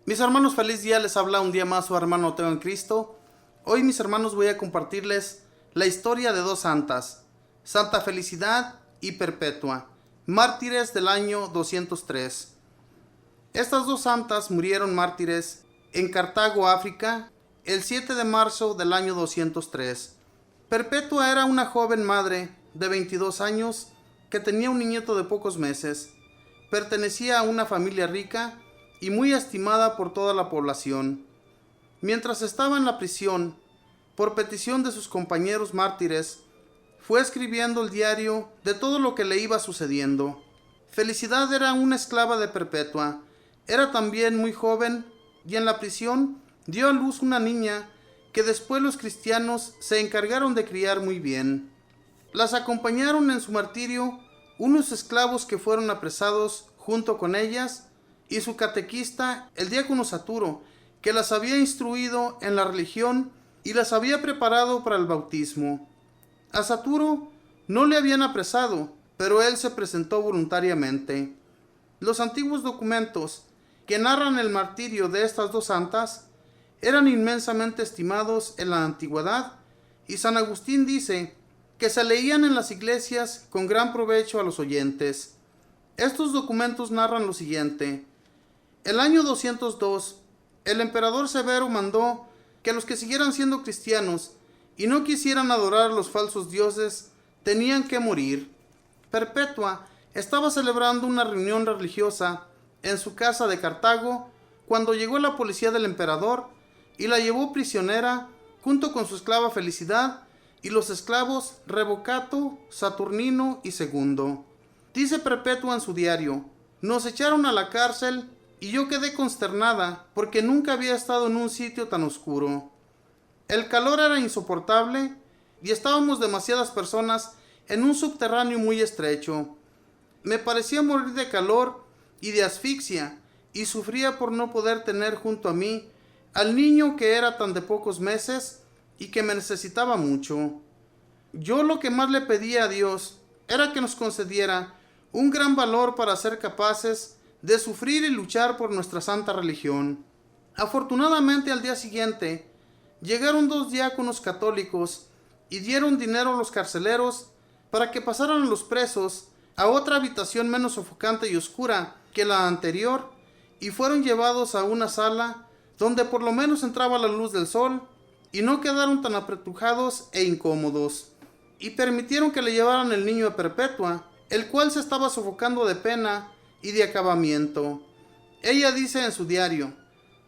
Mis hermanos, feliz día, les habla un día más su hermano Teo en Cristo. Hoy, mis hermanos, voy a compartirles la historia de dos santas, Santa Felicidad y Perpetua, mártires del año 203. Estas dos santas murieron mártires en Cartago, África, el 7 de marzo del año 203. Perpetua era una joven madre de 22 años que tenía un nieto de pocos meses. Pertenecía a una familia rica y muy estimada por toda la población. Mientras estaba en la prisión, por petición de sus compañeros mártires, fue escribiendo el diario de todo lo que le iba sucediendo. Felicidad era una esclava de Perpetua, era también muy joven y en la prisión dio a luz una niña que después los cristianos se encargaron de criar muy bien. Las acompañaron en su martirio unos esclavos que fueron apresados junto con ellas y su catequista, el diácono Saturo, que las había instruido en la religión y las había preparado para el bautismo. A Saturo no le habían apresado, pero él se presentó voluntariamente. Los antiguos documentos que narran el martirio de estas dos santas eran inmensamente estimados en la antigüedad, y San Agustín dice que se leían en las iglesias con gran provecho a los oyentes. Estos documentos narran lo siguiente. El año 202, el emperador Severo mandó que los que siguieran siendo cristianos y no quisieran adorar a los falsos dioses tenían que morir. Perpetua estaba celebrando una reunión religiosa en su casa de Cartago cuando llegó la policía del emperador y la llevó prisionera junto con su esclava Felicidad y los esclavos Revocato, Saturnino y Segundo. Dice Perpetua en su diario: nos echaron a la cárcel y yo quedé consternada porque nunca había estado en un sitio tan oscuro. El calor era insoportable y estábamos demasiadas personas en un subterráneo muy estrecho. Me parecía morir de calor y de asfixia y sufría por no poder tener junto a mí al niño que era tan de pocos meses y que me necesitaba mucho. Yo lo que más le pedía a Dios era que nos concediera un gran valor para ser capaces de sufrir y luchar por nuestra santa religión. Afortunadamente, al día siguiente llegaron dos diáconos católicos y dieron dinero a los carceleros para que pasaran a los presos a otra habitación menos sofocante y oscura que la anterior, y fueron llevados a una sala donde por lo menos entraba la luz del sol y no quedaron tan apretujados e incómodos, y permitieron que le llevaran el niño a Perpetua, el cual se estaba sofocando de pena y de acabamiento. Ella dice en su diario: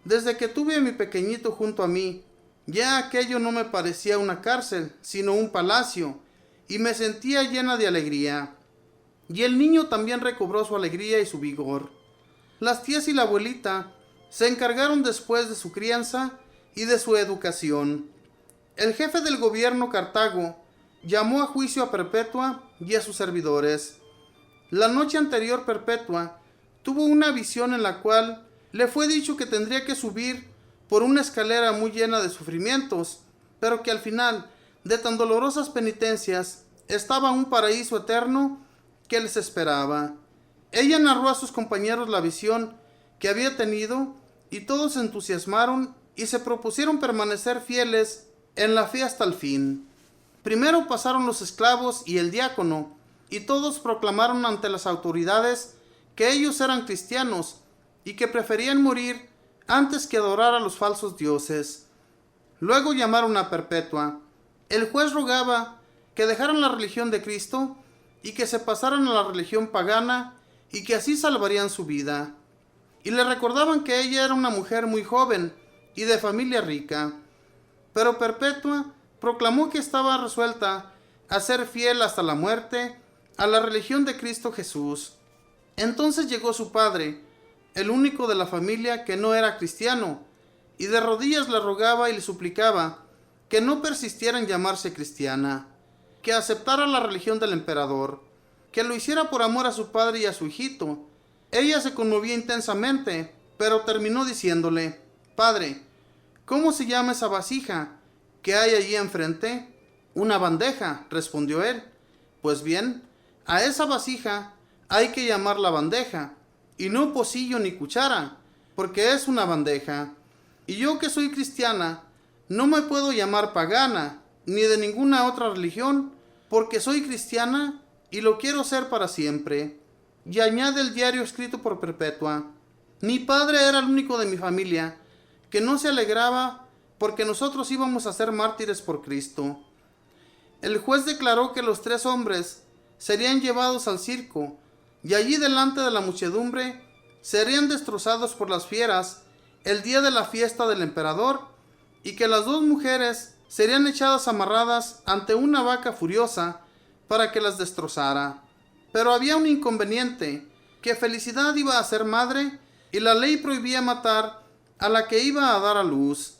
desde que tuve a mi pequeñito junto a mí, ya aquello no me parecía una cárcel, sino un palacio, y me sentía llena de alegría. Y el niño también recobró su alegría y su vigor. Las tías y la abuelita se encargaron después de su crianza y de su educación. El jefe del gobierno Cartago llamó a juicio a Perpetua y a sus servidores. La noche anterior Perpetua tuvo una visión en la cual le fue dicho que tendría que subir por una escalera muy llena de sufrimientos, pero que al final de tan dolorosas penitencias estaba un paraíso eterno que les esperaba. Ella narró a sus compañeros la visión que había tenido y todos se entusiasmaron y se propusieron permanecer fieles en la fe hasta el fin. Primero pasaron los esclavos y el diácono, y todos proclamaron ante las autoridades que ellos eran cristianos y que preferían morir antes que adorar a los falsos dioses. Luego llamaron a Perpetua. El juez rogaba que dejaran la religión de Cristo y que se pasaran a la religión pagana y que así salvarían su vida. Y le recordaban que ella era una mujer muy joven y de familia rica. Pero Perpetua proclamó que estaba resuelta a ser fiel hasta la muerte a la religión de Cristo Jesús. Entonces llegó su padre, el único de la familia que no era cristiano, y de rodillas le rogaba y le suplicaba que no persistiera en llamarse cristiana, que aceptara la religión del emperador, que lo hiciera por amor a su padre y a su hijito. Ella se conmovía intensamente, pero terminó diciéndole: Padre, ¿cómo se llama esa vasija que hay allí enfrente? Una bandeja, respondió él. Pues bien, a esa vasija hay que llamarla bandeja, y no pocillo ni cuchara, porque es una bandeja. Y yo que soy cristiana, no me puedo llamar pagana, ni de ninguna otra religión, porque soy cristiana y lo quiero ser para siempre. Y añade el diario escrito por Perpetua: mi padre era el único de mi familia que no se alegraba porque nosotros íbamos a ser mártires por Cristo. El juez declaró que los 3 hombres serían llevados al circo, y allí delante de la muchedumbre serían destrozados por las fieras el día de la fiesta del emperador, y que las 2 mujeres serían echadas amarradas ante una vaca furiosa para que las destrozara. Pero había un inconveniente, que Felicidad iba a ser madre y la ley prohibía matar a la que iba a dar a luz,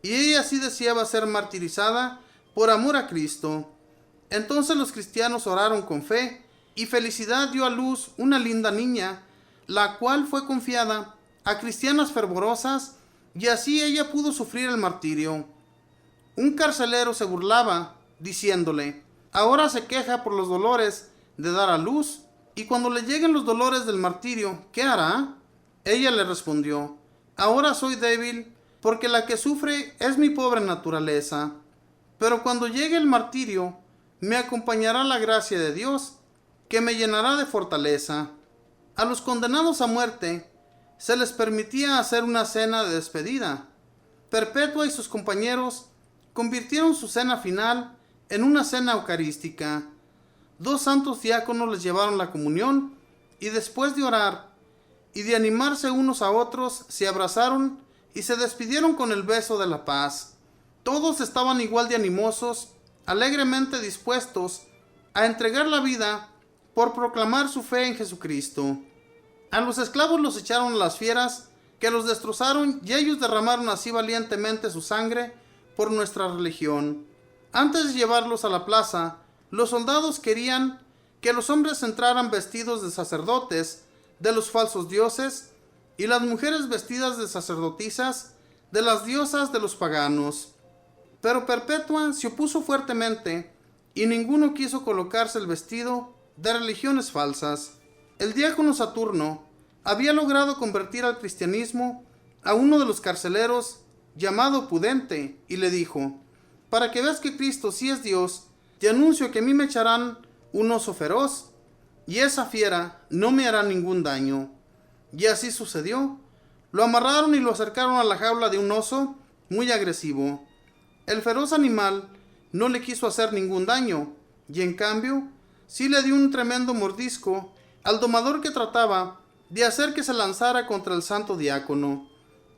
y ella sí deseaba ser martirizada por amor a Cristo. Entonces los cristianos oraron con fe, y Felicidad dio a luz una linda niña, la cual fue confiada a cristianas fervorosas, y así ella pudo sufrir el martirio. Un carcelero se burlaba, diciéndole: ahora se queja por los dolores de dar a luz, y cuando le lleguen los dolores del martirio, ¿qué hará? Ella le respondió: ahora soy débil, porque la que sufre es mi pobre naturaleza. Pero cuando llegue el martirio, me acompañará la gracia de Dios, que me llenará de fortaleza. A los condenados a muerte se les permitía hacer una cena de despedida. Perpetua y sus compañeros convirtieron su cena final en una cena eucarística. 2 santos diáconos les llevaron la comunión, y después de orar y de animarse unos a otros, se abrazaron y se despidieron con el beso de la paz. Todos estaban igual de animosos, alegremente dispuestos a entregar la vida por proclamar su fe en Jesucristo. A los esclavos los echaron a las fieras, que los destrozaron, y ellos derramaron así valientemente su sangre por nuestra religión. Antes de llevarlos a la plaza, los soldados querían que los hombres entraran vestidos de sacerdotes de los falsos dioses, y las mujeres vestidas de sacerdotisas de las diosas de los paganos. Pero Perpetua se opuso fuertemente, y ninguno quiso colocarse el vestido de religiones falsas. El diácono Saturno había logrado convertir al cristianismo a uno de los carceleros, llamado Pudente, y le dijo: para que veas que Cristo sí es Dios, te anuncio que a mí me echarán un oso feroz, y esa fiera no me hará ningún daño. Y así sucedió. Lo amarraron y lo acercaron a la jaula de un oso muy agresivo. El feroz animal no le quiso hacer ningún daño, y en cambio sí le dio un tremendo mordisco al domador, que trataba de hacer que se lanzara contra el santo diácono.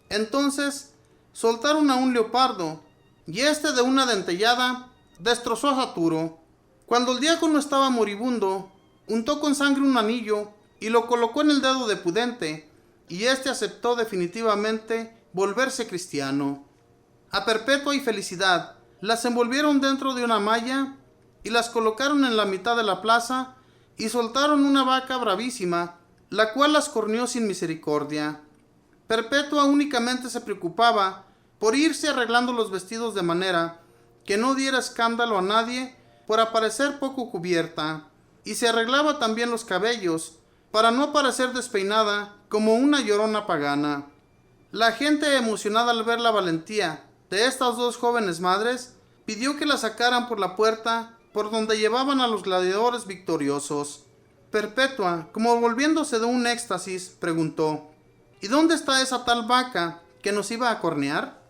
Entonces soltaron a un leopardo, y este de una dentellada destrozó a Saturo. Cuando el diácono estaba moribundo, untó con sangre un anillo y lo colocó en el dedo de Pudente, y éste aceptó definitivamente volverse cristiano. A Perpetua y Felicidad las envolvieron dentro de una malla y las colocaron en la mitad de la plaza, y soltaron una vaca bravísima, la cual las corneó sin misericordia. Perpetua únicamente se preocupaba por irse arreglando los vestidos de manera que no diera escándalo a nadie por aparecer poco cubierta, y se arreglaba también los cabellos para no parecer despeinada como una llorona pagana. La gente, emocionada al ver la valentía de estas 2 jóvenes madres, pidió que la sacaran por la puerta por donde llevaban a los gladiadores victoriosos. Perpetua, como volviéndose de un éxtasis, preguntó: ¿y dónde está esa tal vaca que nos iba a cornear?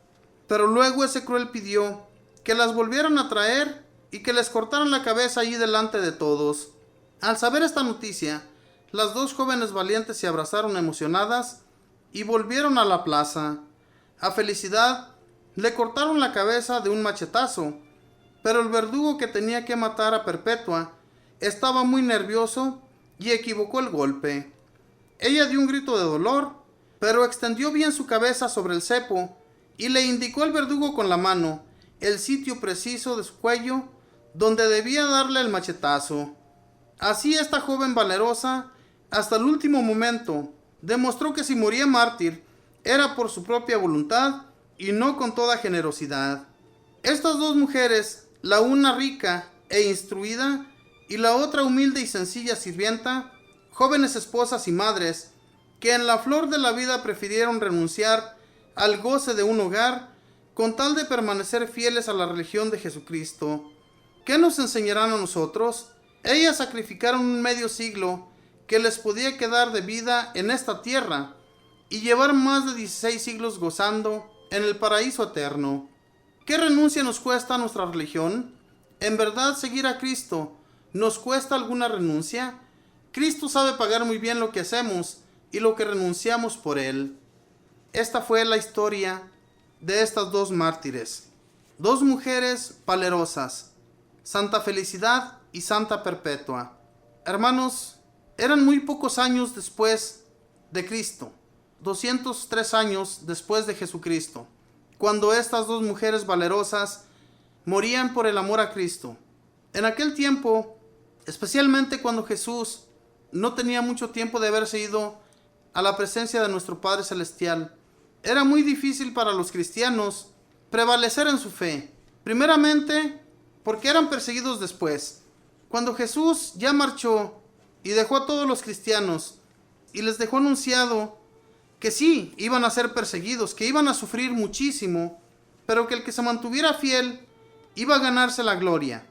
Pero luego ese cruel pidió que las volvieran a traer y que les cortaran la cabeza allí delante de todos. Al saber esta noticia, las 2 jóvenes valientes se abrazaron emocionadas y volvieron a la plaza. A Felicidad le cortaron la cabeza de un machetazo, pero el verdugo que tenía que matar a Perpetua estaba muy nervioso y equivocó el golpe. Ella dio un grito de dolor, pero extendió bien su cabeza sobre el cepo y le indicó al verdugo con la mano el sitio preciso de su cuello donde debía darle el machetazo. Así esta joven valerosa, hasta el último momento, demostró que si moría mártir era por su propia voluntad y no con toda generosidad. Estas 2 mujeres, la una rica e instruida y la otra humilde y sencilla sirvienta, jóvenes esposas y madres, que en la flor de la vida prefirieron renunciar al goce de un hogar con tal de permanecer fieles a la religión de Jesucristo. ¿Qué nos enseñarán a nosotros? Ellas sacrificaron un medio siglo que les podía quedar de vida en esta tierra y llevar más de 16 siglos gozando en el paraíso eterno. ¿Qué renuncia nos cuesta nuestra religión? ¿En verdad seguir a Cristo nos cuesta alguna renuncia? Cristo sabe pagar muy bien lo que hacemos y lo que renunciamos por Él. Esta fue la historia de estas dos mártires, dos mujeres valerosas, Santa Felicidad y Santa Perpetua. Hermanos, eran muy pocos años después de Cristo, 203 años después de Jesucristo, cuando estas dos mujeres valerosas morían por el amor a Cristo. En aquel tiempo, especialmente cuando Jesús no tenía mucho tiempo de haberse ido a la presencia de nuestro Padre Celestial, era muy difícil para los cristianos prevalecer en su fe. Primeramente, porque eran perseguidos después. Cuando Jesús ya marchó y dejó a todos los cristianos y les dejó anunciado que sí, iban a ser perseguidos, que iban a sufrir muchísimo, pero que el que se mantuviera fiel iba a ganarse la gloria.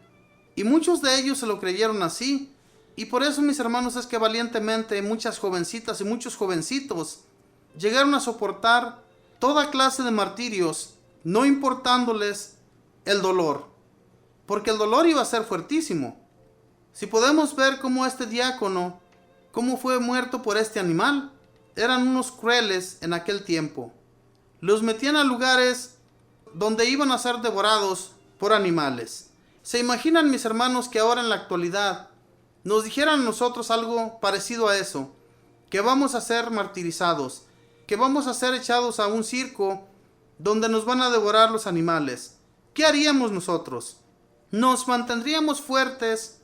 Y muchos de ellos se lo creyeron así. Y por eso, mis hermanos, es que valientemente muchas jovencitas y muchos jovencitos llegaron a soportar toda clase de martirios, no importándoles el dolor, porque el dolor iba a ser fuertísimo. Si podemos ver cómo este diácono, cómo fue muerto por este animal, eran unos crueles en aquel tiempo. Los metían a lugares donde iban a ser devorados por animales. ¿Se imaginan, mis hermanos, que ahora en la actualidad nos dijeran a nosotros algo parecido a eso? Que vamos a ser martirizados, que vamos a ser echados a un circo donde nos van a devorar los animales. ¿Qué haríamos nosotros? Nos mantendríamos fuertes,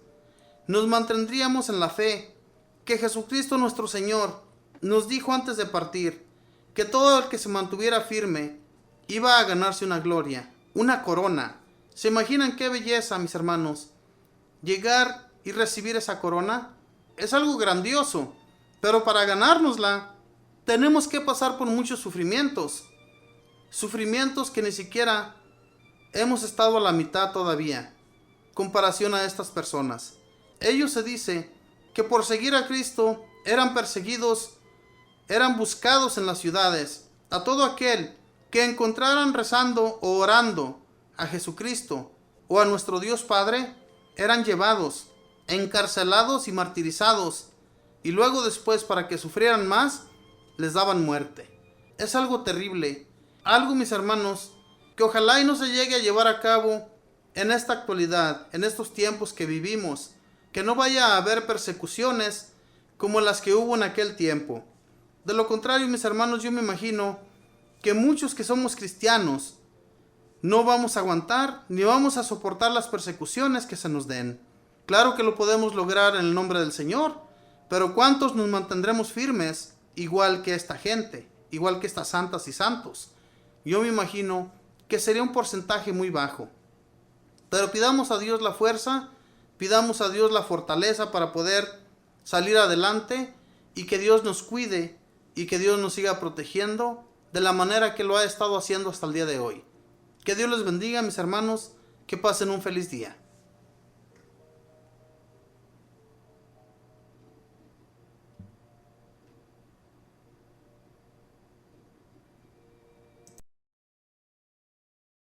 nos mantendríamos en la fe, que Jesucristo nuestro Señor nos dijo antes de partir, que todo el que se mantuviera firme iba a ganarse una gloria, una corona. ¿Se imaginan qué belleza, mis hermanos? Llegar y recibir esa corona es algo grandioso, pero para ganárnosla tenemos que pasar por muchos sufrimientos, sufrimientos que ni siquiera hemos estado a la mitad todavía, comparación a estas personas. Ellos se dice que por seguir a Cristo eran perseguidos, eran buscados en las ciudades. A todo aquel que encontraran rezando o orando a Jesucristo o a nuestro Dios Padre, eran llevados, encarcelados y martirizados, y luego después, para que sufrieran más, les daban muerte. Es algo terrible, algo, mis hermanos, que ojalá y no se llegue a llevar a cabo en esta actualidad, en estos tiempos que vivimos, que no vaya a haber persecuciones como las que hubo en aquel tiempo. De lo contrario, mis hermanos, yo me imagino que muchos que somos cristianos no vamos a aguantar ni vamos a soportar las persecuciones que se nos den. Claro que lo podemos lograr en el nombre del Señor, pero ¿cuántos nos mantendremos firmes igual que esta gente, igual que estas santas y santos? Yo me imagino que sería un porcentaje muy bajo. Pero pidamos a Dios la fuerza, pidamos a Dios la fortaleza para poder salir adelante, y que Dios nos cuide y que Dios nos siga protegiendo de la manera que lo ha estado haciendo hasta el día de hoy. Que Dios les bendiga, mis hermanos, que pasen un feliz día.